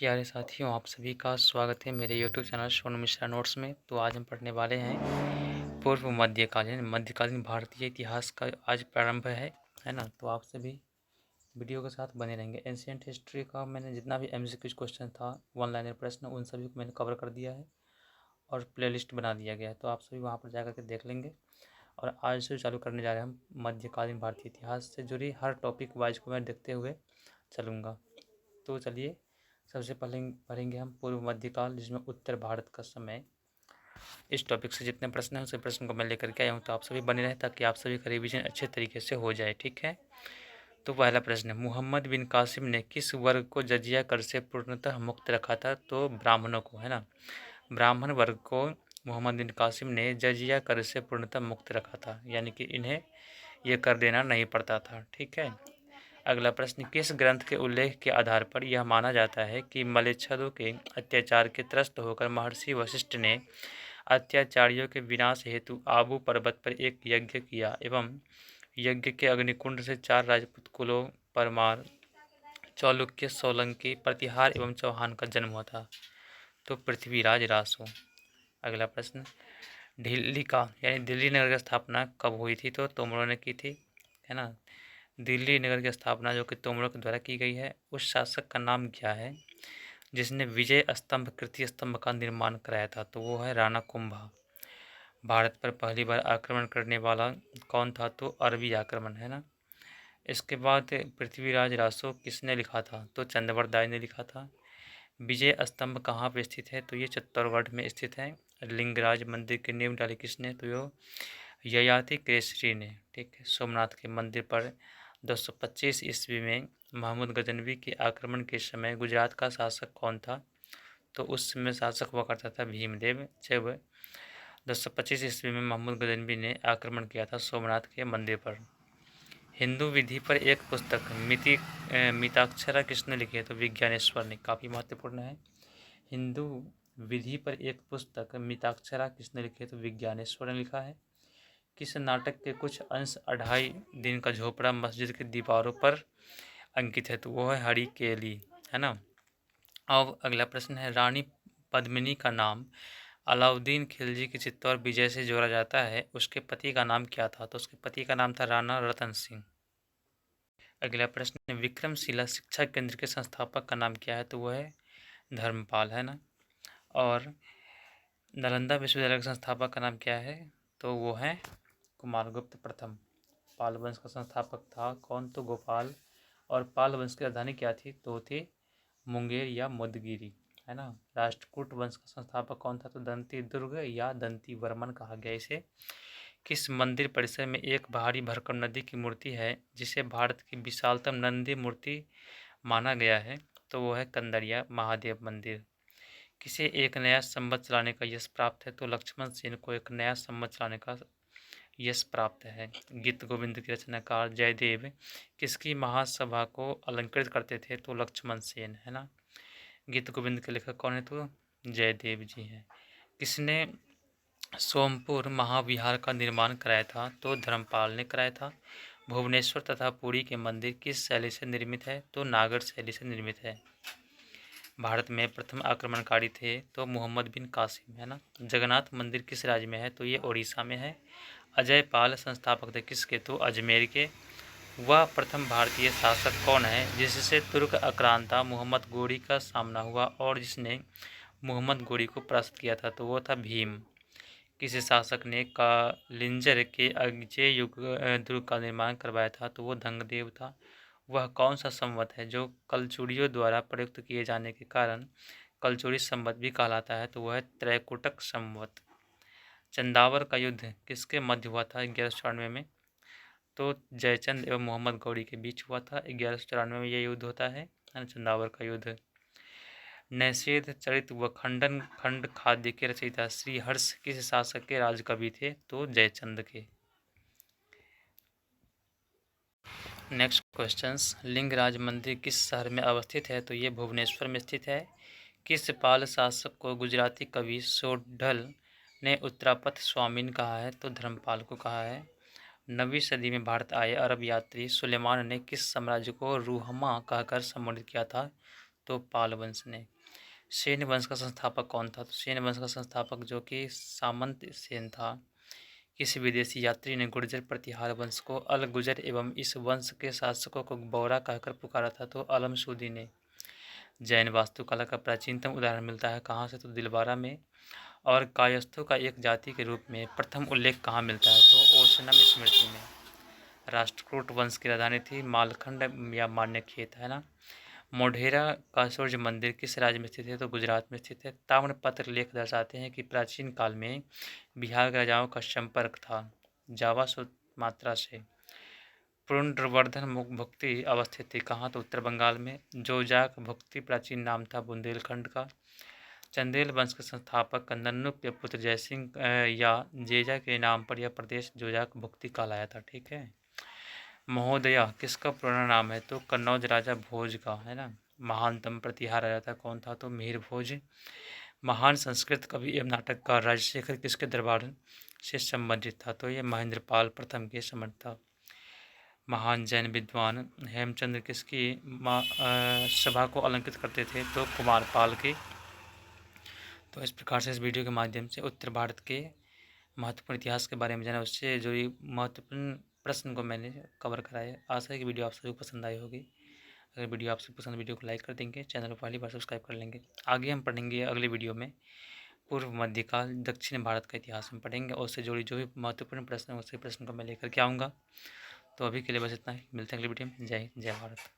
प्यारे साथियों, आप सभी का स्वागत है मेरे YouTube channel Sonu Mishra notes में। तो आज हम पढ़ने वाले हैं पूर्व मध्यकालीन भारतीय इतिहास का आज प्रारंभ है ना। तो आप सभी वीडियो के साथ बने रहेंगे। एंशियंट हिस्ट्री का मैंने जितना भी एमसीक्यू क्वेश्चन था, वन लाइनर प्रश्न, उन सभी को मैंने कवर कर दिया है और प्लेलिस्ट बना दिया गया है। तो आप सभी वहाँ पर जा करके देख लेंगे। और आज से चालू करने जा रहे हैं हम मध्यकालीन भारतीय इतिहास से जुड़ी हर टॉपिक वाइज को मैं देखते हुए चलूँगा। तो चलिए, सबसे पहले पढ़ेंगे हम पूर्व मध्यकाल, जिसमें उत्तर भारत का समय। इस टॉपिक से जितने प्रश्न हैं उस प्रश्न को मैं लेकर के आया हूँ, तो आप सभी बने रहें ताकि आप सभी का रिवीजन अच्छे तरीके से हो जाए। ठीक है। तो पहला प्रश्न है, मोहम्मद बिन कासिम ने किस वर्ग को जजिया कर से पूर्णतः मुक्त रखा था? तो ब्राह्मणों को, है ना। ब्राह्मण वर्ग को मोहम्मद बिन कासिम ने जजिया कर से पूर्णतः मुक्त रखा था, यानी कि इन्हें ये कर देना नहीं पड़ता था। ठीक है। अगला प्रश्न, किस ग्रंथ के उल्लेख के आधार पर यह माना जाता है कि मलेच्छदों के अत्याचार के त्रस्त होकर महर्षि वशिष्ठ ने अत्याचारियों के विनाश हेतु आबू पर्वत पर एक यज्ञ किया एवं यज्ञ के अग्निकुंड से 4 राजपूत कुलों परमार, चालुक्य, सोलंकी, प्रतिहार एवं चौहान का जन्म हुआ था? तो पृथ्वीराज रासो। अगला प्रश्न, दिल्ली का यानी दिल्ली नगर की स्थापना कब हुई थी? तो तोमरों ने की थी, है ना। दिल्ली नगर की स्थापना जो कि तोमरों के द्वारा की गई है। उस शासक का नाम क्या है जिसने विजय स्तंभ कृति स्तंभ का निर्माण कराया था? तो वो है राणा कुंभा। भारत पर पहली बार आक्रमण करने वाला कौन था? तो अरबी आक्रमण, है ना। इसके बाद पृथ्वीराज रासो किसने लिखा था? तो चंद्रवरदाय ने लिखा था। विजय स्तंभ कहाँ पे स्थित है? तो ये चित्तौड़गढ़ में स्थित है। लिंगराज मंदिर की नींव डाली किसने? तो यो ययाति केसरी ने। ठीक है। सोमनाथ के मंदिर पर 225 ईस्वी में महमूद गजनवी के आक्रमण के समय गुजरात का शासक कौन था? तो उस समय शासक हुआ करता था भीमदेव। जब 225 ईस्वी में महमूद गजनवी ने आक्रमण किया था सोमनाथ के मंदिर पर। हिंदू विधि पर एक पुस्तक मिताक्षरा किसने लिखी है? तो विज्ञानेश्वर ने। काफ़ी महत्वपूर्ण है। हिंदू विधि पर एक पुस्तक मिताक्षरा किसने लिखी है? तो विज्ञानेश्वर ने लिखा है। किस नाटक के कुछ अंश 2.5 दिन का झोपड़ा मस्जिद की दीवारों पर अंकित है? तो वो है हरि केली, है ना। अब अगला प्रश्न है, रानी पद्मिनी का नाम अलाउद्दीन खिलजी की चित्तौड़ विजय से जोड़ा जाता है, उसके पति का नाम क्या था? तो उसके पति का नाम था राणा रतन सिंह। अगला प्रश्न है, विक्रमशिला शिक्षा केंद्र के संस्थापक का नाम क्या है? तो वो है धर्मपाल, है ना। और नालंदा विश्वविद्यालय के संस्थापक का नाम क्या है? तो वो है कुमारगुप्त प्रथम। पाल वंश का संस्थापक था कौन? तो गोपाल। और पाल वंश की राजधानी क्या थी? तो थी मुंगेर या मुदगिरी, है ना। राष्ट्रकूट वंश का संस्थापक कौन था? तो दंती दुर्ग या दंती वर्मन कहा गया इसे। किस मंदिर परिसर में एक भारी भरकम नदी की मूर्ति है जिसे भारत की विशालतम नंदी मूर्ति माना गया है? तो वो है कंदरिया महादेव मंदिर। किसे एक नया संवत चलाने का यश प्राप्त है? तो लक्ष्मण सेन को एक नया संवत चलाने का यश प्राप्त है। गीत गोविंद के रचनाकार जयदेव किसकी महासभा को अलंकृत करते थे? तो लक्ष्मण सेन, है ना। गीत गोविंद के लेखक कौन है? तो जयदेव जी हैं। किसने सोमपुर महाविहार का निर्माण कराया था? तो धर्मपाल ने कराया था। भुवनेश्वर तथा पुरी के मंदिर किस शैली से निर्मित है? तो नागर शैली से निर्मित है। भारत में प्रथम आक्रमणकारी थे तो मोहम्मद बिन कासिम, है ना। जगन्नाथ मंदिर किस राज्य में है? तो ये उड़ीसा में है। अजय पाल संस्थापक थे किसके? तो अजमेर के। वह प्रथम भारतीय शासक कौन है जिससे तुर्क आक्रांता मोहम्मद गोरी का सामना हुआ और जिसने मोहम्मद गोरी को परास्त किया था? तो वो था भीम। किसी शासक ने कालिंजर के अजय युग दुर्ग का निर्माण करवाया था? तो वो धंगदेव था। वह कौन सा संवत है जो कलचुड़ियों द्वारा प्रयुक्त किए जाने के कारण कलचुड़ी संवत भी कहलाता है? तो वह है त्रैकुटक संवत। चंदावर का युद्ध किसके मध्य हुआ था 1194 में? तो जयचंद एवं मोहम्मद गौरी के बीच हुआ था। 1194 में यह युद्ध होता है ना, चंदावर का युद्ध। नैषेध चरित व खंडन खंड खाद्य के रचयिता श्री हर्ष किस शासक के राजकवि थे? तो जयचंद के। नेक्स्ट क्वेश्चंस, लिंगराज मंदिर किस शहर में अवस्थित है? तो ये भुवनेश्वर में स्थित है। किस पाल शासक को गुजराती कवि सोढल ने उत्तरापथ स्वामीन कहा है? तो धर्मपाल को कहा है। 9वीं सदी में भारत आए अरब यात्री सुलेमान ने किस साम्राज्य को रूहमा कहकर संबोधित किया था? तो पाल वंश ने। सेन वंश का संस्थापक कौन था? तो सेन वंश का संस्थापक जो कि सामंत सेन था। किसी विदेशी यात्री ने गुर्जर प्रतिहार वंश को अल गुजर एवं इस वंश के शासकों को बौरा कहकर पुकारा था? तो अलम सूदी ने। जैन वास्तुकला का प्राचीनतम उदाहरण मिलता है कहाँ से? तो दिलवारा में। और कायस्थों का एक जाति के रूप में प्रथम उल्लेख कहाँ मिलता है? तो ओशनम स्मृति में। राष्ट्रकूट वंश की राजधानी थी मालखंड या मान्यखेत, है ना। मोढेरा का सूर्य मंदिर किस राज्य में स्थित है? तो गुजरात में स्थित है। ताम्रपत्र लेख दर्शाते हैं कि प्राचीन काल में बिहार के राजाओं का संपर्क था जावा सुमात्रा से। पुंड्रवर्धन भुक्ति अवस्थित थी कहाँ? तो उत्तर बंगाल में। जोजाक भुक्ति प्राचीन नाम था बुंदेलखंड का। चंदेल वंश के संस्थापक नन्नुप के पुत्र जयसिंह या जेजा के नाम पर यह प्रदेश जोजाक भुक्ति कहलाया था। ठीक है। महोदया किसका पुराना नाम है? तो कन्नौज राजा भोज का, है ना। महानतम प्रतिहार राजा था कौन था? तो मिहिर भोज। महान संस्कृत कवि एवं नाटककार राजशेखर किसके दरबार से संबंधित था? तो ये महेंद्रपाल प्रथम के समर्थ था। महान जैन विद्वान हेमचंद्र किसकी सभा को अलंकृत करते थे? तो कुमारपाल की। तो इस प्रकार से इस वीडियो के माध्यम से उत्तर भारत के महत्वपूर्ण इतिहास के बारे में जाना, उससे जुड़ी महत्वपूर्ण प्रश्न को मैंने कवर कराया। आशा है कि वीडियो आप सभी को पसंद आई होगी। अगर वीडियो आपसे पसंद, वीडियो को लाइक कर देंगे, चैनल को पहली बार सब्सक्राइब कर लेंगे। आगे हम पढ़ेंगे अगले वीडियो में पूर्व मध्यकाल दक्षिण भारत का इतिहास में पढ़ेंगे, और उससे जुड़ी जो भी महत्वपूर्ण प्रश्न है उसी प्रश्न को मैं लेकर के आऊँगा। तो अभी के लिए बस इतना ही, मिलते हैं अगले वीडियो में। जय हिंद, जय भारत।